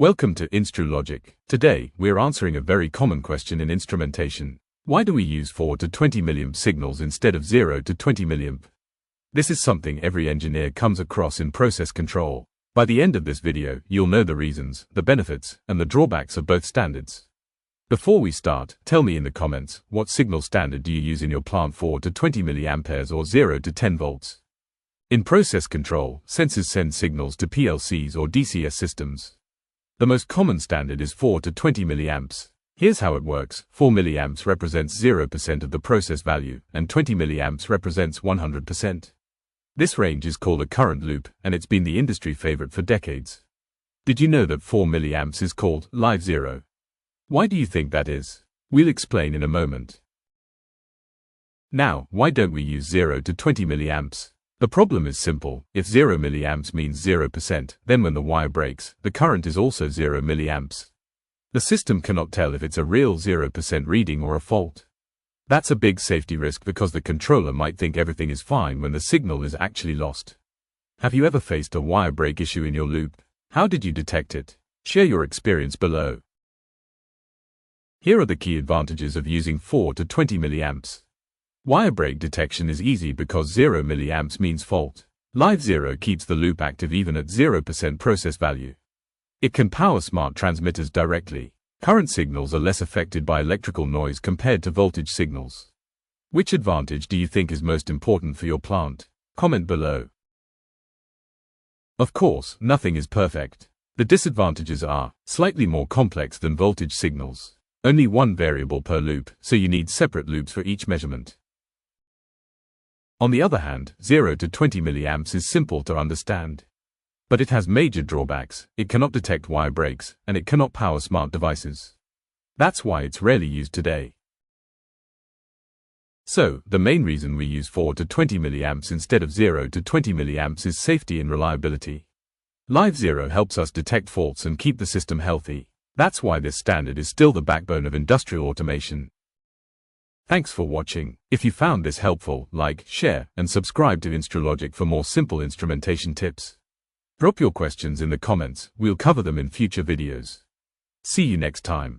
Welcome to Instrulogic. Today, we're answering a very common question in instrumentation. Why do we use 4 to 20 milliamp signals instead of 0 to 20 milliamp? This is something every engineer comes across in process control. By the end of this video, you'll know the reasons, the benefits, and the drawbacks of both standards. Before we start, tell me in the comments, what signal standard do you use in your plant, 4 to 20 milliamperes or 0 to 10 volts? In process control, sensors send signals to PLCs or DCS systems. The most common standard is 4 to 20 milliamps. Here's how it works. 4 milliamps represents 0% of the process value, and 20 milliamps represents 100%. This range is called a current loop, and it's been the industry favorite for decades. Did you know that 4 milliamps is called live zero? Why do you think that is? We'll explain in a moment. Now, why don't we use 0 to 20 milliamps? The problem is simple. If 0 milliamps means 0%, then when the wire breaks, the current is also 0 milliamps. The system cannot tell if it's a real 0% reading or a fault. That's a big safety risk because the controller might think everything is fine when the signal is actually lost. Have you ever faced a wire break issue in your loop? How did you detect it? Share your experience below. Here are the key advantages of using 4 to 20 milliamps. Wire break detection is easy because 0 milliamps means fault. Live zero keeps the loop active even at 0% process value. It can power smart transmitters directly. Current signals are less affected by electrical noise compared to voltage signals. Which advantage do you think is most important for your plant? Comment below. Of course, nothing is perfect. The disadvantages are slightly more complex than voltage signals. Only one variable per loop, so you need separate loops for each measurement. On the other hand, 0 to 20 milliamps is simple to understand. But it has major drawbacks. It cannot detect wire breaks, and it cannot power smart devices. That's why it's rarely used today. So, the main reason we use 4 to 20 milliamps instead of 0 to 20 milliamps is safety and reliability. Live zero helps us detect faults and keep the system healthy. That's why this standard is still the backbone of industrial automation. Thanks for watching. If you found this helpful, like, share, and subscribe to Instrulogic for more simple instrumentation tips. Drop your questions in the comments, we'll cover them in future videos. See you next time.